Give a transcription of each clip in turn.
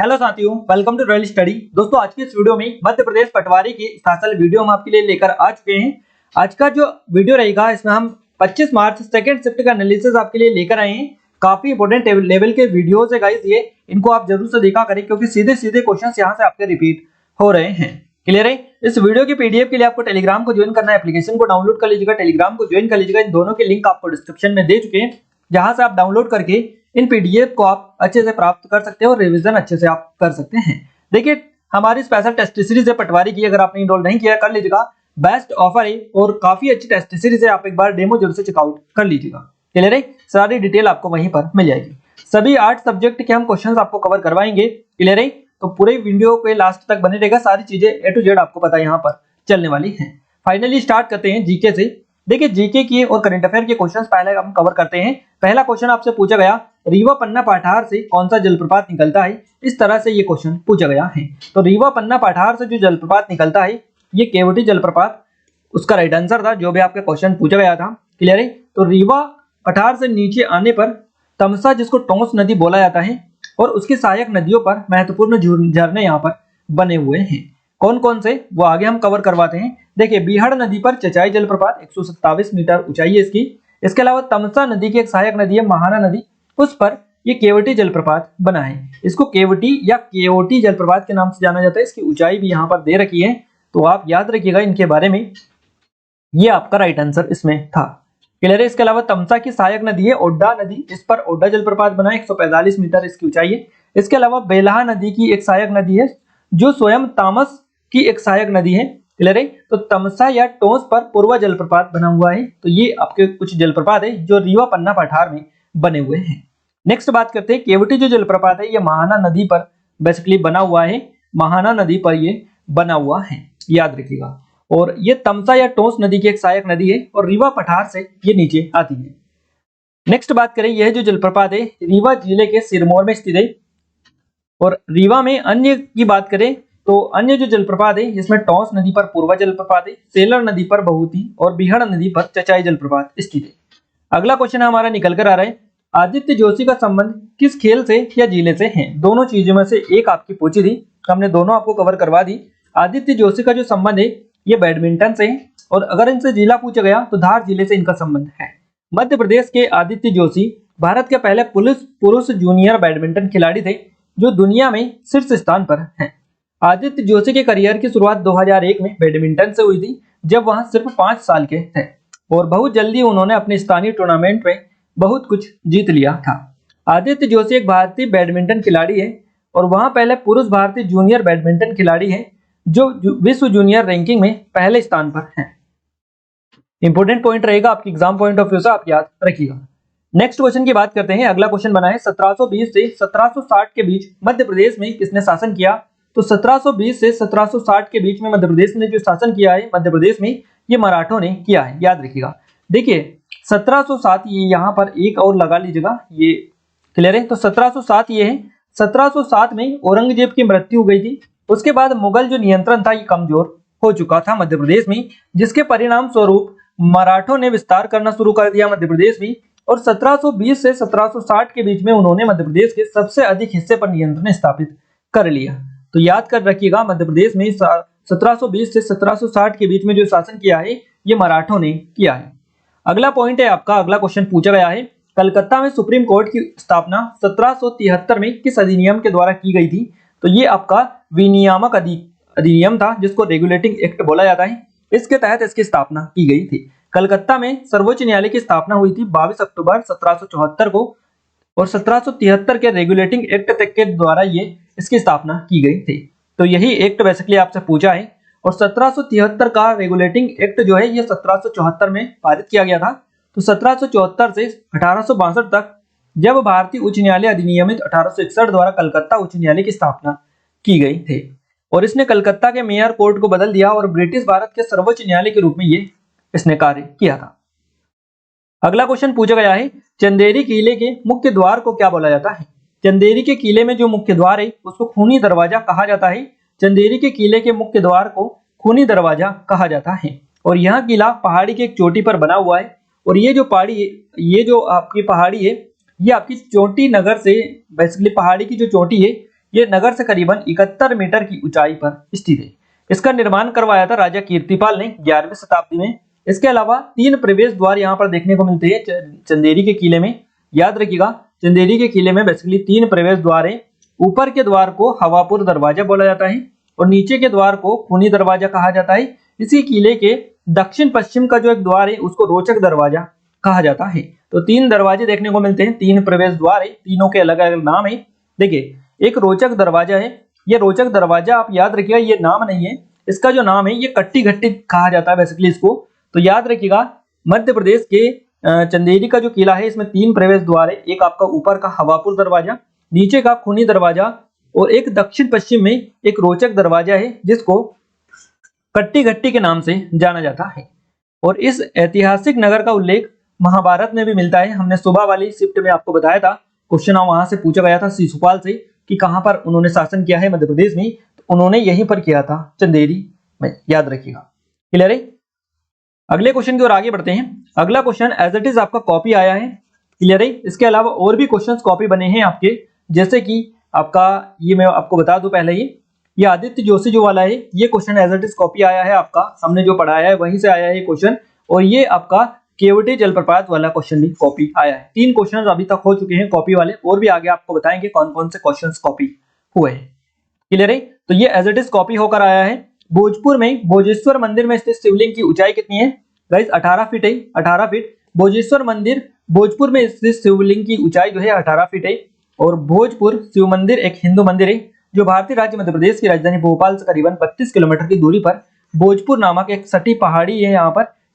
Hello साथियों, welcome to royal study. दोस्तों, आज की इस वीडियो में मध्य प्रदेश पटवारी की स्पेशल वीडियो हम आपके लिए लेकर आ चुके हैं। आज का जो वीडियो रहेगा इसमें हम 25 मार्च सेकंड शिफ्ट का एनालिसिस आपके लिए लेकर आए हैं। काफी इंपॉर्टेंट लेवल के वीडियोस है गाइस, ये इनको आप जरूर से देखा करें क्योंकि सीधे सीधे क्वेश्चंस यहां से आपके रिपीट हो रहे हैं। क्लियर है? इस वीडियो की पीडीएफ के लिए आपको टेलीग्राम को ज्वाइन करना है, एप्लीकेशन को डाउनलोड कर लीजिएगा, टेलीग्राम को ज्वाइन कर लीजिएगा। इन दोनों के लिंक आपको डिस्क्रिप्शन में दे चुके हैं, जहां से आप डाउनलोड करके इन पीडीएफ को आप अच्छे से प्राप्त कर सकते हैं और रिवीजन अच्छे से आप कर सकते हैं। देखिए, हमारी स्पेशल टेस्ट सीरीज है पटवारी की, अगर आपने इनरोल नहीं किया कर लीजिएगा। बेस्ट ऑफर है और काफी अच्छी टेस्ट सीरीज है, आप एक बार डेमो जरूर से चेकआउट कर लीजिएगा। क्लियर है? सारी डिटेल आपको वहीं पर मिल जाएगी। सभी 8 सब्जेक्ट के हम क्वेश्चंस आपको कवर करवाएंगे। क्लियर है? तो पूरे वीडियो के लास्ट तक बने रहेगा, सारी चीजें A to Z आपको पता यहाँ पर चलने वाली है। फाइनली स्टार्ट करते हैं जीके से। देखिए, जीके की और करंट अफेयर के क्वेश्चंस पहले हम कवर करते हैं। पहला क्वेश्चन आपसे पूछा गया, रीवा पन्ना पाठार से कौन सा जलप्रपात निकलता है? इस तरह से ये क्वेश्चन पूछा गया है। तो रीवा पन्ना पाठार से जो जलप्रपात निकलता है ये केवटी जलप्रपात उसका राइट आंसर था, जो भी आपके क्वेश्चन पूछा गया था। क्लियर है? तो रीवा पठार से नीचे आने पर तमसा, जिसको टोंस नदी बोला जाता है, और उसकी सहायक नदियों पर महत्वपूर्ण झरने यहाँ पर बने हुए हैं। कौन कौन से, वो आगे हम कवर करवाते हैं। देखिए, बिहाड़ नदी पर चचाई जलप्रपात 127 मीटर ऊंचाई है इसकी। इसके अलावा तमसा नदी की एक सहायक नदी है महाना नदी, उस पर ये केवटी जलप्रपात बना है। इसको केवटी या केओटी जलप्रपात के नाम से जाना जाता है। इसकी ऊंचाई भी यहाँ पर दे रखी है, तो आप याद रखिएगा इनके बारे में। ये आपका राइट आंसर इसमें था। क्लियर है? इसके अलावा तमसा की सहायक नदी है ओड्डा नदी, इस पर ओड्डा जलप्रपात बना है, 145 मीटर इसकी ऊंचाई है। इसके अलावा बेलहा नदी की एक सहायक नदी है, जो स्वयं तामस की एक सहायक नदी है। क्लियर है? तो तमसा या टोंस पर पूर्वा जलप्रपात बना हुआ है। तो ये आपके कुछ जलप्रपात है जो रीवा पन्ना पठार में बने हुए हैं। नेक्स्ट बात करते हैं, केवटी जो जलप्रपात है ये महाना नदी पर बेसिकली बना हुआ है। महाना नदी पर ये बना हुआ है, याद रखिएगा। और ये तमसा या टोंस नदी की एक सहायक नदी है और रीवा पठार से ये नीचे आती है। नेक्स्ट बात करें, यह जो जलप्रपात है रीवा जिले के सिरमौर में स्थित है। और रीवा में अन्य की बात करें तो अन्य जो जलप्रपात है इसमें टोंस नदी पर पूर्वा जलप्रपात है, सेलर नदी पर बहुती और बिहाड़ नदी पर चचाई जलप्रपात स्थित है। अगला क्वेश्चन हमारा निकल कर आ रहा है, आदित्य जोशी का संबंध किस खेल से या जिले से है? दोनों चीजों में से एक आपकी पूछी थी, हमने दोनों आपको कवर करवा दी। आदित्य जोशी का जो संबंध है ये बैडमिंटन से है, और अगर इनसे जिला पूछा गया तो धार जिले से इनका संबंध है। मध्य प्रदेश के आदित्य जोशी भारत के पहले पुरुष जूनियर बैडमिंटन खिलाड़ी थे जो दुनिया में शीर्ष स्थान पर हैं। आदित्य जोशी के करियर की शुरुआत 2001 में बैडमिंटन से हुई थी, जब वह सिर्फ 5 साल के थे, और बहुत जल्दी उन्होंने अपने स्थानीय टूर्नामेंट में बहुत कुछ जीत लिया था। आदित्य जोशी एक भारतीय बैडमिंटन खिलाड़ी है और वह पहले पुरुष भारतीय जूनियर बैडमिंटन खिलाड़ी है जो विश्व जूनियर रैंकिंग में पहले स्थान पर है। इंपॉर्टेंट पॉइंट रहेगा आपकी एग्जाम पॉइंट ऑफ व्यू से, आप याद रखिएगा। नेक्स्ट क्वेश्चन की बात करते हैं। अगला क्वेश्चन बना है, 1720 से 1760 के बीच मध्य प्रदेश में किसने शासन किया? तो 1720 से 1760 के बीच में मध्य प्रदेश ने जो शासन किया है मध्य प्रदेश में, ये मराठों ने किया है, याद रखिएगा। देखिए 1707, ये यहाँ पर एक और लगा लीजिएगा, ये क्लियर है? तो 1707 ये है। 1707 में औरंगजेब की मृत्यु हो गई थी। उसके बाद मुगल जो नियंत्रण था ये कमजोर हो चुका था मध्य प्रदेश में, जिसके परिणाम स्वरूप मराठों ने विस्तार करना शुरू कर दिया मध्य प्रदेश में, और 1720 से 1760 के बीच में उन्होंने मध्य प्रदेश के सबसे अधिक हिस्से पर नियंत्रण स्थापित कर लिया। तो याद कर रखिएगा, मध्य प्रदेश में 1720 से 1760 के बीच में जो शासन किया है ये मराठों ने किया है। अगला पॉइंट है आपका, अगला क्वेश्चन पूछा गया है, कलकत्ता में सुप्रीम कोर्ट की स्थापना 1773 में किस अधिनियम के द्वारा की गई थी? तो ये आपका विनियामक अधिनियम था, जिसको रेगुलेटिंग एक्ट बोला जाता है। इसके तहत इसकी स्थापना की गई थी। कलकत्ता में सर्वोच्च न्यायालय की स्थापना हुई थी 22 अक्टूबर 1774 को, और 1773 के रेगुलेटिंग एक्ट तक के द्वारा ये इसकी स्थापना की गई थी। तो यही एक्ट बेसिकली आपसे पूछा है, और 1773 का रेगुलेटिंग एक्ट जो है ये 1774 में पारित किया गया था। तो 1774 से 1862 तक, जब भारतीय उच्च न्यायालय अधिनियमित 1861 द्वारा कलकत्ता उच्च न्यायालय की स्थापना की गई थी, और इसने कलकत्ता के मेयर कोर्ट को बदल दिया और ब्रिटिश भारत के सर्वोच्च न्यायालय के रूप में ये इसने कार्य किया था। अगला क्वेश्चन पूछा गया है, चंदेरी किले के मुख्य द्वार को क्या बोला जाता है? चंदेरी के किले में जो मुख्य द्वार है उसको खूनी दरवाजा कहा जाता है। चंदेरी के किले के मुख्य द्वार को खूनी दरवाजा कहा जाता है, और यह किला पहाड़ी की एक चोटी पर बना हुआ है। और ये जो आपकी पहाड़ी है ये आपकी चोटी नगर से बेसिकली पहाड़ी की जो चोटी है ये नगर से करीबन 71 मीटर की ऊंचाई पर स्थित है। इसका निर्माण करवाया था राजा कीर्तिपाल ने 11वीं शताब्दी में। इसके अलावा 3 प्रवेश द्वार यहाँ पर देखने को मिलते हैं चंदेरी के किले में। याद रखिएगा, चंदेरी के किले में बेसिकली 3 प्रवेश द्वार है। ऊपर के द्वार को हवापुर दरवाजा बोला जाता है और नीचे के द्वार को खूनी दरवाजा कहा जाता है। इसी किले के दक्षिण पश्चिम का जो एक द्वार है उसको रोचक दरवाजा कहा जाता है। तो 3 दरवाजे देखने को मिलते हैं, 3 प्रवेश द्वार है, तीनों के अलग अलग नाम है। देखिए, एक रोचक दरवाजा है। ये रोचक दरवाजा आप याद रखिएगा, ये नाम नहीं है, इसका जो नाम है ये कट्टी घट्टी कहा जाता है बेसिकली इसको। तो याद रखिएगा, मध्य प्रदेश के चंदेरी का जो किला है इसमें 3 प्रवेश द्वार है। एक आपका ऊपर का हवापुर दरवाजा, नीचे का खूनी दरवाजा और एक दक्षिण पश्चिम में एक रोचक दरवाजा है जिसको कट्टी घट्टी के नाम से जाना जाता है। और इस ऐतिहासिक नगर का उल्लेख महाभारत में भी मिलता है। हमने सुबह वाली शिफ्ट में आपको बताया था, क्वेश्चन वहां से पूछा गया था शिशुपाल से कि कहां पर उन्होंने शासन किया है मध्य प्रदेश में, तो उन्होंने यहीं पर किया था, चंदेरी में। याद रखिएगा, क्लियर है। अगले क्वेश्चन की ओर आगे बढ़ते हैं। अगला क्वेश्चन एज इट इज आपका कॉपी आया है, क्लियर है। इसके अलावा और भी क्वेश्चंस कॉपी बने हैं आपके, जैसे कि आपका ये मैं आपको बता दूं पहले ही, ये आदित्य जोशी जो वाला है ये question as it is copy आया है आपका, हमने जो पढ़ाया है वहीं से आया है क्वेश्चन। और ये आपका केवटी जलप्रपात वाला क्वेश्चन भी कॉपी आया है। 3 क्वेश्चन अभी तक हो चुके हैं कॉपी वाले, और भी आगे आपको बताएंगे कौन कौन से क्वेश्चन कॉपी हुए हैं, क्लियर है। तो ये एज इट इज कॉपी होकर आया है। भोजपुर में भोजेश्वर मंदिर में स्थित शिवलिंग की ऊंचाई कितनी है गाइस? 18 फीट है, 18 फीट। भोजेश्वर मंदिर भोजपुर में स्थित शिवलिंग की ऊंचाई जो है 18 फीट है। और भोजपुर शिव मंदिर एक हिंदू मंदिर है जो भारतीय राज्य मध्य प्रदेश की राजधानी भोपाल से करीबन 32 किलोमीटर की दूरी पर भोजपुर नामक एक सटी पहाड़ी है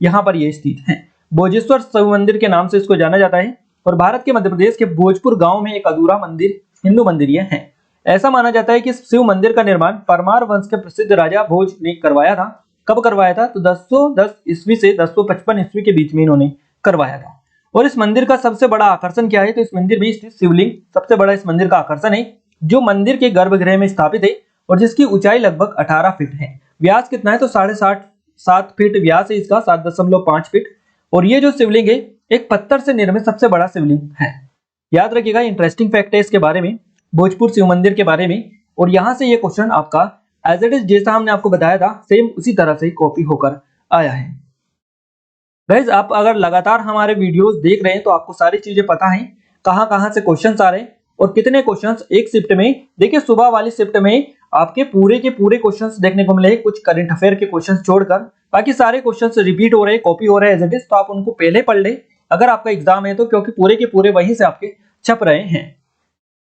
यहाँ पर ये स्थित है। भोजेश्वर शिव मंदिर के नाम से इसको जाना जाता है। और भारत के मध्य प्रदेश के भोजपुर गांव में एक अधूरा मंदिर हिंदू मंदिर ये है। ऐसा माना जाता है कि शिव मंदिर का निर्माण परमार वंश के प्रसिद्ध राजा भोज ने करवाया था। कब करवाया था? तो 1010 ईस्वी से 1055 ईस्वी के बीच में इन्होंने करवाया था। और इस मंदिर का सबसे बड़ा आकर्षण क्या है? तो इस मंदिर में स्थित शिवलिंग सबसे बड़ा इस मंदिर का आकर्षण है, जो मंदिर के गर्भगृह में स्थापित है और जिसकी ऊंचाई लगभग 18 फीट है। व्यास कितना है? तो 7.5 फीट व्यास है इसका, 7.5 फीट। और ये जो शिवलिंग है एक पत्थर से निर्मित सबसे बड़ा शिवलिंग है। याद रखिएगा, इंटरेस्टिंग फैक्ट है इसके बारे में, भोजपुर शिव मंदिर के बारे में। और यहां से ये क्वेश्चन आपका एज इट इज जैसा हमने आपको बताया था सेम उसी तरह से कॉपी होकर आया है। गाइस, आप अगर लगातार हमारे वीडियोस देख रहे हैं तो आपको सारी चीजें पता है, कहां से क्वेश्चंस आ रहे हैं और कितने क्वेश्चंस एक शिफ्ट में। देखिए, सुबह वाली शिफ्ट में आपके पूरे के पूरे क्वेश्चंस देखने को मिले, कुछ करंट अफेयर के क्वेश्चंस छोड़कर बाकी सारे क्वेश्चंस रिपीट हो रहे हैं, कॉपी हो रहे हैं एज इट इज। तो आप उनको पहले पढ़ ले अगर आपका एग्जाम है तो, क्योंकि पूरे के पूरे वहीं से आपके छप रहे हैं।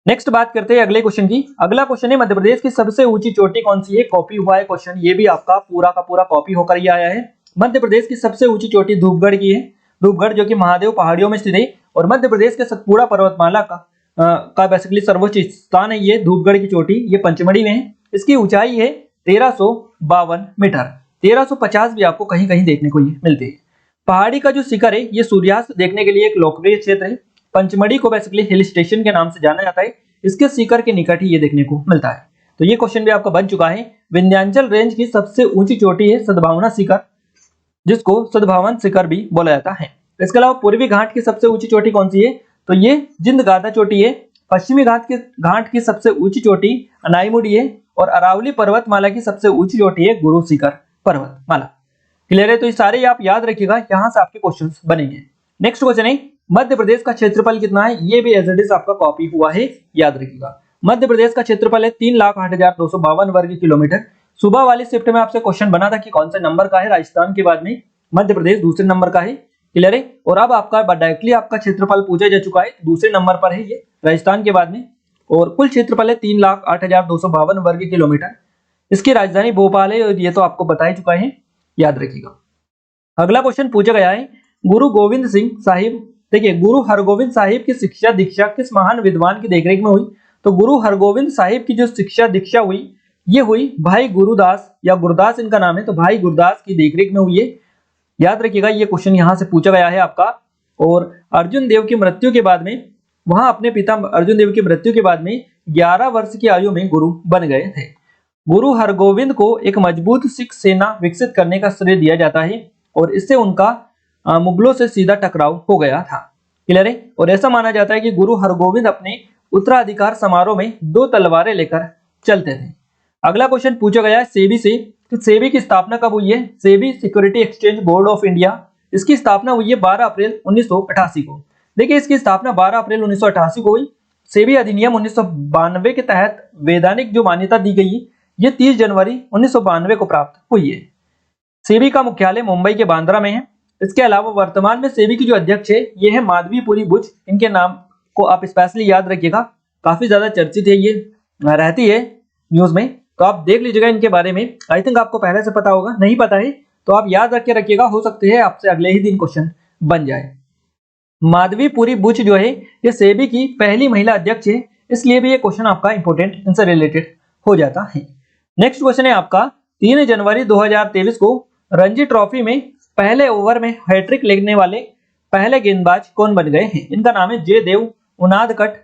नेक्स्ट बात करते हैं अगले क्वेश्चन की। अगला क्वेश्चन है मध्य प्रदेश की सबसे ऊंची चोटी कौन सी है? कॉपी हुआ है क्वेश्चन, ये भी आपका पूरा का पूरा कॉपी होकर ही आया है। मध्य प्रदेश की सबसे ऊंची चोटी धूपगढ़ की है। धूपगढ़ जो कि महादेव पहाड़ियों में स्थित है और मध्य प्रदेश के सतपुड़ा पर्वतमाला का बेसिकली सर्वोच्च स्थान है ये धूपगढ़ की चोटी, ये पंचमढ़ी में है। इसकी ऊंचाई है 1352 मीटर, 1350 भी आपको कहीं कहीं देखने को ये मिलती है। पहाड़ी का जो शिखर है ये सूर्यास्त देखने के लिए एक लोकप्रिय क्षेत्र है। पंचमढ़ी को बेसिकली हिल स्टेशन के नाम से जाना जाता है, इसके शिखर के निकट ही ये देखने को मिलता है। तो ये क्वेश्चन भी आपका बन चुका है। विंध्याचल रेंज की सबसे ऊंची चोटी है सद्भावना शिखर, जिसको सद्भावन शिखर भी बोला जाता है। इसके अलावा पूर्वी घाट की सबसे ऊंची चोटी कौन सी है? तो ये जिंद गादा चोटी है। पश्चिमी घाट की सबसे ऊंची चोटी अनाईमुड़ी है और अरावली पर्वतमाला की सबसे ऊंची चोटी है गुरु शिखर पर्वतमाला। क्लियर है? तो ये सारे आप याद रखिएगा, यहाँ से आपके क्वेश्चंस बनेंगे। नेक्स्ट क्वेश्चन है मध्य प्रदेश का क्षेत्रफल कितना है? ये भी एज इट इज आपका कॉपी हुआ है, याद रखिएगा। मध्य प्रदेश का क्षेत्रफल है 3,08,252 वर्ग किलोमीटर। सुबह वाली शिफ्ट में आपसे क्वेश्चन बना था कि कौन से नंबर का है, राजस्थान के बाद में मध्य प्रदेश दूसरे नंबर का है। क्लियर है? और अब आपका डायरेक्टली आपका क्षेत्रफल पूछा जा चुका है, दूसरे नंबर पर है ये राजस्थान के बाद में। और कुल क्षेत्रफल है 3,08,252 वर्ग किलोमीटर। इसकी राजधानी भोपाल है और ये तो आपको बता ही चुका है, याद रखिएगा। अगला क्वेश्चन पूछा गया है गुरु गोविंद सिंह साहिब, देखिए गुरु हरगोविंद साहिब की शिक्षा दीक्षा किस महान विद्वान की देखरेख में हुई? तो गुरु हरगोविंद साहिब की जो शिक्षा दीक्षा हुई ये हुई भाई गुरुदास, या गुरदास इनका नाम है, तो भाई गुरदास की देखरेख में हुई है। याद रखिएगा, ये क्वेश्चन यहाँ से पूछा गया है आपका। और अर्जुन देव की मृत्यु के बाद में वहां अपने पिता अर्जुन देव की मृत्यु के बाद में 11 वर्ष की आयु में गुरु बन गए थे। गुरु हरगोविंद को एक मजबूत सिख सेना विकसित करने का श्रेय दिया जाता है और इससे उनका मुगलों से सीधा टकराव हो गया था। क्लियर है? और ऐसा माना जाता है कि गुरु हरगोविंद अपने उत्तराधिकार समारोह में 2 तलवारें लेकर चलते थे। अगला क्वेश्चन पूछा गया है सेबी से कि सेबी की स्थापना कब हुई है। SEBI security exchange board of India, इसकी स्थापना हुई है 12 अप्रैल 1988 को। देखिए इसकी स्थापना 12 अप्रैल 1988 को हुई। सेबी अधिनियम 1992 के तहत वैधानिक जो मान्यता दी गई ये 30 जनवरी 1992 को प्राप्त हुई है। सेबी का मुख्यालय मुंबई के बांद्रा में है। इसके अलावा वर्तमान में सेबी की जो अध्यक्ष है ये है माधवीपुरी बुच। इनके नाम को आप स्पेशली याद रखिएगा, काफी ज्यादा चर्चित है, ये रहती है न्यूज में, तो आप देख लीजिएगा इनके बारे में। आई थिंक आपको पहले से पता होगा, नहीं पता है तो आप याद रख के रखिएगा, हो सकते है आपसे अगले ही दिन क्वेश्चन बन जाए। माधवीपुरी बुच जो है ये सेबी की पहली महिला अध्यक्ष है, इसलिए भी ये क्वेश्चन आपका इंपोर्टेंट इनसे रिलेटेड हो जाता है। नेक्स्ट क्वेश्चन है आपका 3 जनवरी 2023 को रणजी ट्रॉफी में पहले ओवर में हैट्रिक लेने वाले पहले गेंदबाज कौन बन गए हैं। इनका नाम है जयदेव उनादकट।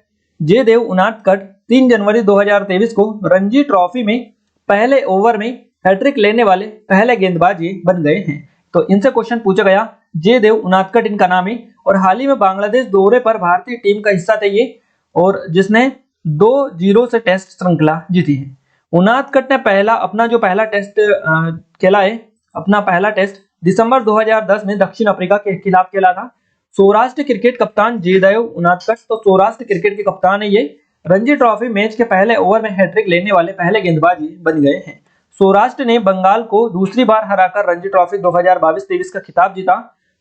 3 जनवरी 2023 को रणजी ट्रॉफी में पहले ओवर में हैट्रिक लेने वाले पहले गेंदबाज ये बन गए हैं। तो इनसे क्वेश्चन पूछा गया, जयदेव उनादकट इनका नाम है और हाल ही में बांग्लादेश दौरे पर भारतीय टीम का हिस्सा थे ये, और जिसने 2-0 से टेस्ट श्रृंखला जीती है। उनादकट ने अपना जो पहला टेस्ट खेला है, अपना पहला टेस्ट दिसंबर 2010 में दक्षिण अफ्रीका के खिलाफ खेला था। सौराष्ट्र क्रिकेट कप्तान जयदेव उनादकट, तो सौराष्ट्र क्रिकेट के कप्तान है ये। रणजी ट्रॉफी मैच के पहले ओवर में हैट्रिक लेने वाले पहले गेंदबाज बन गए हैं। सौराष्ट्र ने बंगाल को दूसरी बार हराकर रणजी ट्रॉफी 2022-23 का खिताब जीता।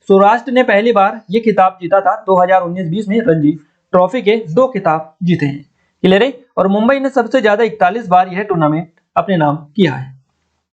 सौराष्ट्र ने पहली बार ये खिताब जीता था 2019-20 में रणजी ट्रॉफी के 2 खिताब जीते हैं। क्लियर है। और मुंबई ने सबसे ज्यादा 41 बार यह टूर्नामेंट अपने नाम किया है।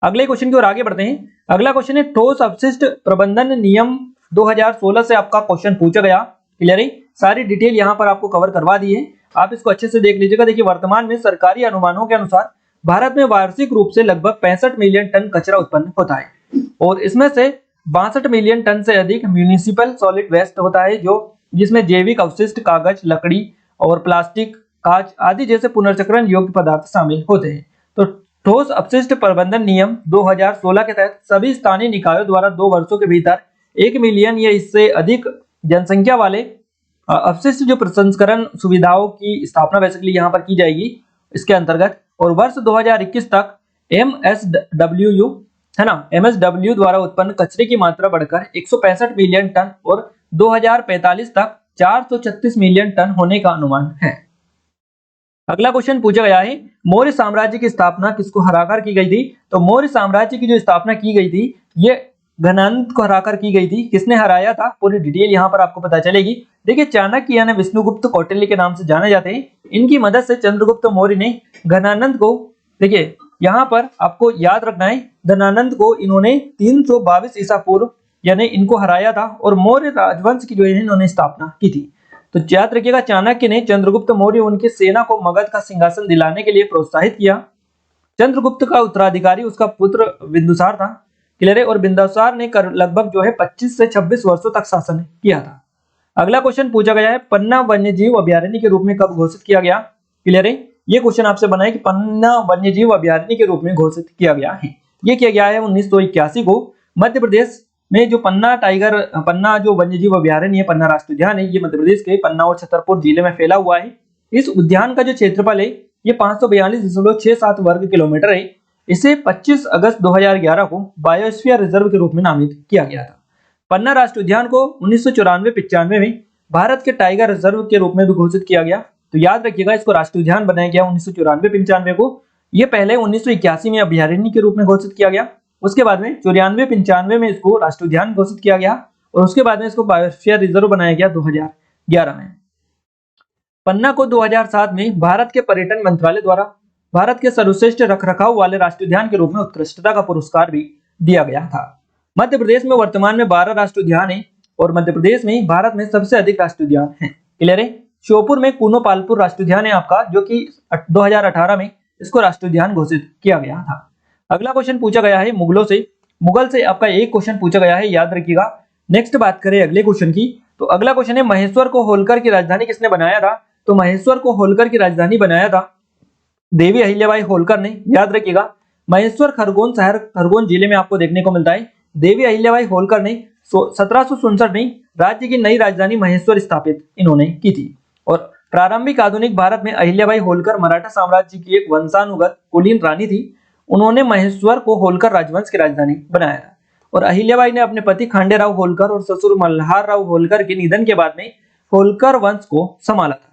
अगले क्वेश्चन की ओर आगे बढ़ते हैं। अगला क्वेश्चन है ठोस अपशिष्ट प्रबंधन नियम 2016 से आपका क्वेश्चन पूछा गया। क्लियर है। सारी डिटेल यहाँ पर आपको कवर करवा दी है, आप इसको अच्छे से देख लीजिएगा। देखिए वर्तमान में सरकारी अनुमानों के अनुसार भारत में वार्षिक रूप से लगभग 65 मिलियन टन कचरा उत्पन्न होता है और इसमें से 62 मिलियन टन से अधिक म्यूनिसिपल सॉलिड वेस्ट होता है, जो जिसमें जैविक अवशिष्ट, कागज, लकड़ी और प्लास्टिक, कांच आदि जैसे पुनर्चक्रण योग्य पदार्थ शामिल होते हैं। तो ठोस अपशिष्ट प्रबंधन नियम 2016 के तहत सभी स्थानीय निकायों द्वारा 2 वर्षों के भीतर 1 मिलियन या इससे अधिक जनसंख्या वाले अपशिष्ट जो प्रसंस्करण सुविधाओं की स्थापना बेसिकली यहाँ पर की जाएगी इसके अंतर्गत। और वर्ष 2021 तक MSW है ना, MSW द्वारा उत्पन्न कचरे की मात्रा बढ़कर 165 मिलियन टन और 2045 तक 436 मिलियन टन होने का अनुमान है। अगला क्वेश्चन पूछा गया है मौर्य साम्राज्य की स्थापना किसको हराकर की गई थी। तो मौर्य साम्राज्य की जो स्थापना की गई थी ये घनानंद को हराकर की गई थी। किसने हराया था पूरी डिटेल यहाँ पर आपको पता चलेगी। देखिए चाणक्य यानी विष्णुगुप्त कौटिल्य के नाम से जाने जाते हैं। इनकी मदद से चंद्रगुप्त मौर्य ने घनानंद को, देखिए यहाँ पर आपको याद रखना है, घनानंद को इन्होंने 322 ईसा पूर्व यानी इनको हराया था और मौर्य राजवंश की जो है इन्होंने स्थापना की थी। तो याद रखिएगा चाणक्य ने चंद्रगुप्त मौर्य उनकी सेना को मगध का सिंहासन दिलाने के लिए प्रोत्साहित किया। चंद्रगुप्त का उत्तराधिकारी उसका पुत्र बिंदुसार था। क्लियर है। और बिंदुसार ने लगभग जो है 25 से 26 वर्षों तक शासन किया था। अगला क्वेश्चन पूछा गया है पन्ना वन्यजीव अभयारण्य के रूप में कब घोषित किया गया। क्लियर है। ये क्वेश्चन आपसे बना है कि पन्ना वन्यजीव अभयारण्य के रूप में घोषित किया गया है। ये किया गया है 1981 को मध्य प्रदेश में। जो पन्ना जो वन्यजीव अभयारण्य है, पन्ना राष्ट्रीय उद्यान है, ये मध्य प्रदेश के पन्ना और छतरपुर जिले में फैला हुआ है। इस उद्यान का जो क्षेत्रफल है ये 542.67 वर्ग किलोमीटर है। इसे 25 अगस्त 2011 को बायोस्फीयर रिजर्व के रूप में नामित किया गया था। पन्ना राष्ट्रीय उद्यान को 1994-95 में भारत के टाइगर रिजर्व के रूप में भी घोषित किया गया। तो याद रखिएगा इसको राष्ट्रीय उद्यान बनाया गया 1994-95 को। ये पहले 1981 में अभयारण्य के रूप में घोषित किया गया। उसके बाद में 94-95 में इसको राष्ट्रीय उद्यान घोषित किया गया और उसके बाद में इसको बायोस्फीयर रिजर्व बनाया गया 2011 में। पन्ना को 2007 में भारत के पर्यटन मंत्रालय द्वारा भारत के सर्वश्रेष्ठ रखरखाव वाले राष्ट्रीय उद्यान के रूप में उत्कृष्टता का पुरस्कार भी दिया गया था। मध्य प्रदेश में वर्तमान में 12 राष्ट्रीय उद्यान है और मध्य प्रदेश में भारत में सबसे अधिक राष्ट्रीय उद्यान है। क्लियर है। श्योपुर में कूनो पालपुर राष्ट्रीय उद्यान है आपका, जो कि 2018 में इसको राष्ट्रीय उद्यान घोषित किया गया था। अगला क्वेश्चन पूछा गया है मुगल से आपका एक क्वेश्चन पूछा गया है, याद रखिएगा। नेक्स्ट बात करें अगले क्वेश्चन की, तो अगला क्वेश्चन है महेश्वर को होलकर की राजधानी किसने बनाया था। तो महेश्वर को होलकर की राजधानी बनाया था देवी अहिल्याबाई होलकर ने। याद रखिएगा महेश्वर खरगोन शहर खरगोन जिले में आपको देखने को मिलता है। देवी अहिल्याबाई होलकर ने 1767 में राज्य की नई राजधानी महेश्वर स्थापित इन्होंने की थी और प्रारंभिक आधुनिक भारत में अहिल्याबाई होलकर मराठा साम्राज्य की एक वंशानुगत कुलीन रानी थी। उन्होंने महेश्वर को होलकर राजवंश की राजधानी बनाया था और अहिल्याबाई ने अपने पति खांडेराव होलकर और ससुर मल्हार राव होलकर के निधन के बाद में होलकर वंश को संभाला था।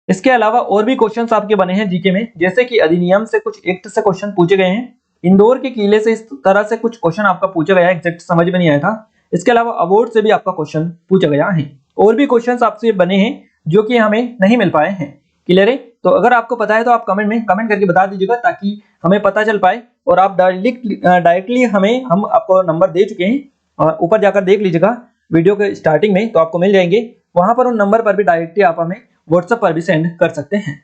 इसके अलावा और भी क्वेश्चंस आपके बने हैं जीके में, जैसे कि अधिनियम से कुछ एक्ट से क्वेश्चन पूछे गए हैं। इंदौर के किले से इस तरह से कुछ क्वेश्चन आपका पूछा गया है, एग्जैक्ट समझ में नहीं आया था। इसके अलावा अवार्ड से भी आपका क्वेश्चन पूछा गया है। और भी क्वेश्चंस आपसे बने हैं जो कि हमें नहीं मिल पाए हैं। क्लियर है? तो अगर आपको पता है तो आप कमेंट में कमेंट करके बता दीजिएगा ताकि हमें पता चल पाए। और आप डायरेक्टली हम आपको नंबर दे चुके हैं और ऊपर जाकर देख लीजिएगा वीडियो के स्टार्टिंग में, तो आपको मिल जाएंगे। वहां पर उन नंबर पर भी डायरेक्टली आप हमें व्हाट्सएप पर भी सेंड कर सकते हैं।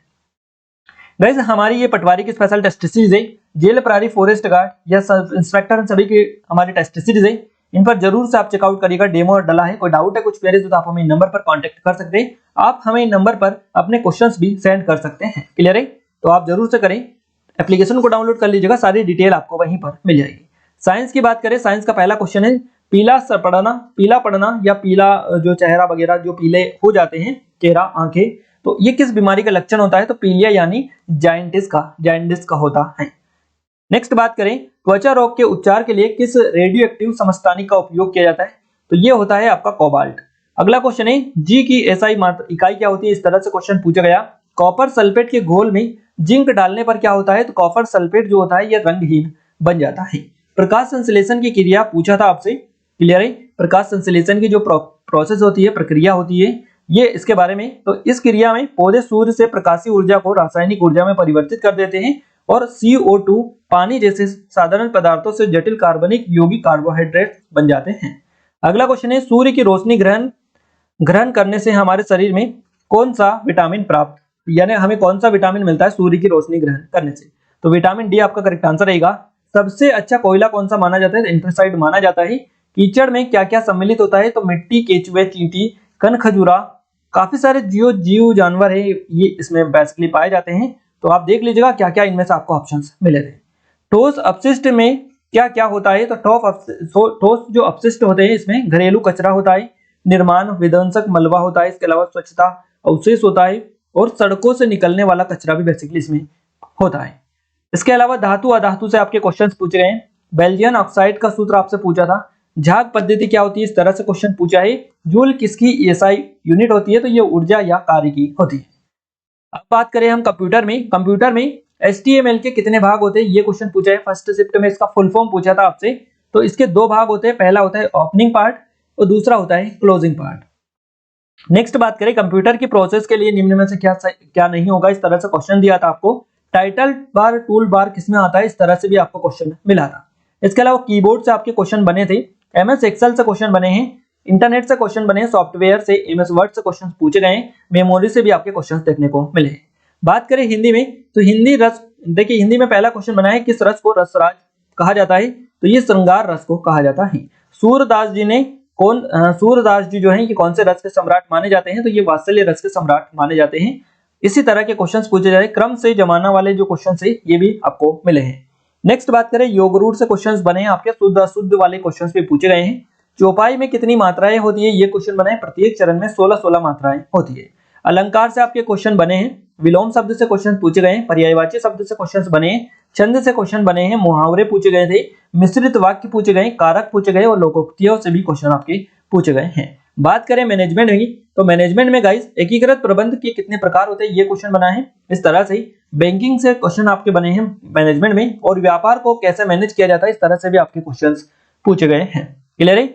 गाइस, हमारी ये पटवारी की स्पेशल टेस्ट सीरीज है। जेल प्रहरी, फॉरेस्ट गार्ड या सब इंस्पेक्टर सभी की हमारी टेस्ट सीरीज है। इन पर जरूर से आप चेकआउट करिएगा, डेमो डला है। कोई डाउट है, कुछ क्वेरीज हो तो आप हमें नंबर पर कांटेक्ट कर सकते हैं। आप हमें नंबर पर अपने क्वेश्चंस भी सेंड कर सकते हैं। क्लियर है? तो आप जरूर से करें, एप्लीकेशन को डाउनलोड कर लीजिएगा, सारी डिटेल आपको वहीं पर मिल जाएगी। साइंस की बात करें, साइंस का पहला क्वेश्चन है पीला पड़ना या पीला जो चेहरा वगैरह जो पीले हो जाते हैं, चेहरा, आंखें, तो ये किस बीमारी का लक्षण होता है? तो पीलिया यानी जाइंटिस का होता है। नेक्स्ट बात करें, त्वचा रोग के उपचार के लिए किस रेडियो एक्टिव समस्थानिक का उपयोग किया जाता है? तो ये होता है आपका कोबाल्ट। अगला क्वेश्चन है जी की एसआई इकाई क्या होती है? इस तरह से क्वेश्चन पूछा गया। कॉपर सल्फेट के घोल में जिंक डालने पर क्या होता है? तो कॉपर सल्फेट जो होता है ये रंगहीन बन जाता है। प्रकाश संश्लेषण की क्रिया पूछा था आपसे। क्लियर है? प्रकाश संश्लेषण की जो प्रोसेस होती है, प्रक्रिया होती है, ये इसके बारे में। तो इस क्रिया में पौधे सूर्य से प्रकाशीय ऊर्जा को रासायनिक ऊर्जा में परिवर्तित कर देते हैं और CO2 पानी जैसे साधारण पदार्थों से जटिल कार्बनिक यौगिक कार्बोहाइड्रेट बन जाते हैं। अगला क्वेश्चन है सूर्य की रोशनी ग्रहण करने से हमारे शरीर में कौन सा विटामिन प्राप्त, यानी हमें कौन सा विटामिन मिलता है सूर्य की रोशनी ग्रहण करने से? तो विटामिन डी आपका करेक्ट आंसर रहेगा। सबसे अच्छा कोयला कौन सा माना जाता है? एंथ्रासाइट माना जाता है। कीचड़ में क्या क्या सम्मिलित होता है? तो मिट्टी, केचुए, चींटी, कनखजूरा, काफी सारे जीव जानवर है ये इसमें बेसिकली पाए जाते हैं। तो आप देख लीजिएगा क्या क्या इनमें से आपको ऑप्शंस मिले थे। ठोस अपशिष्ट में क्या क्या होता है? तो ठोस जो अपशिष्ट होते हैं इसमें घरेलू कचरा होता है, निर्माण विध्वंसक मलबा होता है, इसके अलावा स्वच्छता अवशेष होता है और सड़कों से निकलने वाला कचरा भी बेसिकली इसमें होता है। इसके अलावा धातु अधातु से आपके क्वेश्चन पूछे गए। बेल्जियन ऑक्साइड का सूत्र आपसे पूछा था। झाग पद्धति क्या होती है? इस तरह से क्वेश्चन पूछा है। जूल किसकी एसआई यूनिट होती है? तो ये ऊर्जा या कार्य की होती है। अब बात करें हम कंप्यूटर में HTML के कितने भाग होते हैं? ये क्वेश्चन पूछा है फर्स्ट शिफ्ट में। इसका फुल फॉर्म पूछा था आपसे। तो इसके दो भाग होते हैं, पहला होता है ओपनिंग पार्ट और दूसरा होता है क्लोजिंग पार्ट। नेक्स्ट बात करें, कंप्यूटर की प्रोसेस के लिए निम्न में से क्या नहीं होगा? इस तरह से क्वेश्चन दिया था आपको। टाइटल बार, टूल बार किसमें आता है? इस तरह से भी आपको क्वेश्चन मिला था। इसके अलावा कीबोर्ड से आपके क्वेश्चन बने थे, MS एक्सेल से क्वेश्चन बने हैं, इंटरनेट से क्वेश्चन बने, सॉफ्टवेयर से, MS वर्ड से क्वेश्चन पूछे गए, मेमोरी से भी आपके क्वेश्चन देखने को मिले हैं। बात करें हिंदी में, तो हिंदी रस, देखिए हिंदी में पहला क्वेश्चन बना है किस रस को रसराज कहा जाता है? तो ये श्रृंगार रस को कहा जाता है। सूरदास जी जो है कि कौन से रस के सम्राट माने जाते हैं? तो ये वात्सल्य रस के सम्राट माने जाते हैं। इसी तरह के क्वेश्चंस पूछे जाए, क्रम से जमाना वाले जो क्वेश्चन है ये भी आपको मिले हैं। नेक्स्ट बात करें, योग रूढ़ से क्वेश्चंस बने हैं आपके, शुद्ध अशुद्ध वाले क्वेश्चंस भी पूछे गए हैं। चौपाई में कितनी मात्राएं होती है? ये क्वेश्चन बने हैं। प्रत्येक चरण में 16 मात्राएं होती है। अलंकार से आपके क्वेश्चन बने हैं, विलोम शब्द से क्वेश्चन पूछे गए हैं, पर्यायवाची शब्द से क्वेश्चन बने हैं, छंद से क्वेश्चन बने हैं, मुहावरे पूछे गए थे, मिश्रित वाक्य पूछे गए, कारक पूछे गए और लोकोक्तियों से भी क्वेश्चन आपके पूछे गए हैं। बात करें मैनेजमेंट की, तो मैनेजमेंट में गाइस एकीकृत प्रबंध के कितने प्रकार होते हैं? ये क्वेश्चन बना है इस तरह से। बैंकिंग से क्वेश्चन आपके बने हैं मैनेजमेंट में, और व्यापार को कैसे मैनेज किया जाता है इस तरह से भी आपके क्वेश्चंस पूछे गए हैं। क्लियर है?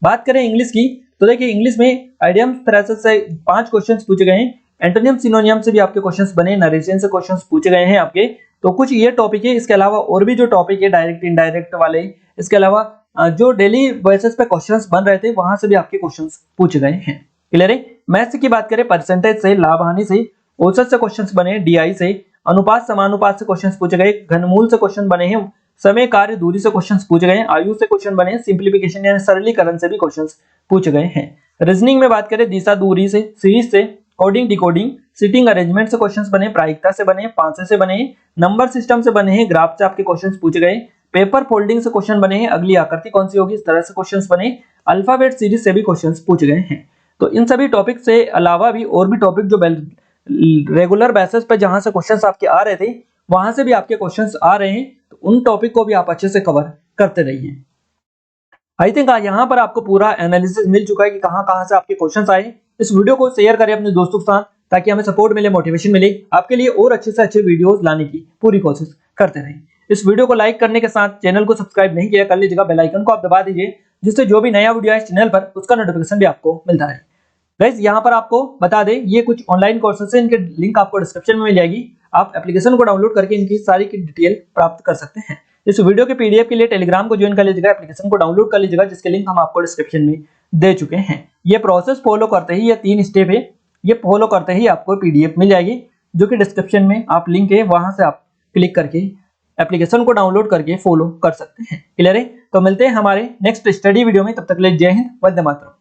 बात करें इंग्लिश की, तो देखिए इंग्लिश में आइडियम फ्रेजेस से 5 क्वेश्चंस पूछे गए हैं, एंटोनिम सिनोनियम से भी आपके क्वेश्चंस बने, नरेशन से क्वेश्चंस पूछे गए हैं आपके। तो कुछ ये टॉपिक है, इसके अलावा और भी जो टॉपिक है डायरेक्ट इनडायरेक्ट वाले, इसके अलावा जो डेली बेसिस पे क्वेश्चंस बन रहे थे वहां से भी आपके क्वेश्चंस पूछे गए हैं। क्लियर है? मैथ्स की बात करें, परसेंटेज से, लाभ हानि से, औसत से क्वेश्चंस बने, DI से, अनुपात समानुपात से क्वेश्चंस पूछे गए, घनमूल से क्वेश्चन बने हैं, समय कार्य दूरी से क्वेश्चंस पूछे गए हैं, आयु से क्वेश्चन बने हैं, सिंप्लीफिकेशन यानी सरलीकरण से भी क्वेश्चंस पूछे गए हैं। रीजनिंग में बात करें, दिशा दूरी से, सीरीज से, कोडिंग डिकोडिंग, सीटिंग अरेंजमेंट से क्वेश्चंस बने, प्रायिकता से बने, पांचे से बने, नंबर सिस्टम से बने हैं, ग्राफ से आपके क्वेश्चंस पूछे गए, पेपर फोल्डिंग से क्वेश्चन बने हैं, अगली आकृति कौन सी होगी इस तरह से क्वेश्चंस बने, अल्फाबेट सीरीज से भी क्वेश्चंस पूछे गए हैं। तो इन सभी टॉपिक से अलावा भी और भी टॉपिक जो रेगुलर बेसिस पे जहां से क्वेश्चंस आपके आ रहे थे वहां से भी आपके क्वेश्चंस आ रहे हैं, तो उन टॉपिक को भी आप अच्छे से कवर करते रहिए। आई थिंक यहाँ पर आपको पूरा एनालिसिस मिल चुका है कि कहां कहां से आपके क्वेश्चंस आए। इस वीडियो को शेयर करें अपने दोस्तों के साथ ताकि हमें सपोर्ट मिले, मोटिवेशन मिले, आपके लिए और अच्छे से अच्छे वीडियोस लाने की पूरी कोशिश करते रहें। इस वीडियो को लाइक करने के साथ चैनल को सब्सक्राइब नहीं किया कर लीजिएगा, बेल आइकन को आप दबा दीजिए जिससे जो भी नया वीडियो है इस चैनल पर उसका नोटिफिकेशन भी आपको मिलता रहे। गाइस यहाँ पर आपको बता दें ये कुछ ऑनलाइन कोर्सेज हैं, इनके लिंक आपको डिस्क्रिप्शन में मिल जाएगी। आप एप्लीकेशन को डाउनलोड करके इनकी सारी की डिटेल प्राप्त कर सकते हैं। इस वीडियो के पीडीएफ के लिए टेलीग्राम को ज्वाइन कर लीजिएगा, एप्लीकेशन को डाउनलोड कर लीजिएगा जिसके लिंक हम आपको डिस्क्रिप्शन में दे चुके हैं। ये प्रोसेस फॉलो करते ही, ये 3 स्टेप है, ये फॉलो करते ही आपको पीडीएफ मिल जाएगी जो कि डिस्क्रिप्शन में आप लिंक है वहां से आप क्लिक करके एप्लीकेशन को डाउनलोड करके फॉलो कर सकते हैं। क्लियर है? तो मिलते हैं हमारे नेक्स्ट स्टडी वीडियो में, तब तक के लिए जय हिंद, वंदे मातरम।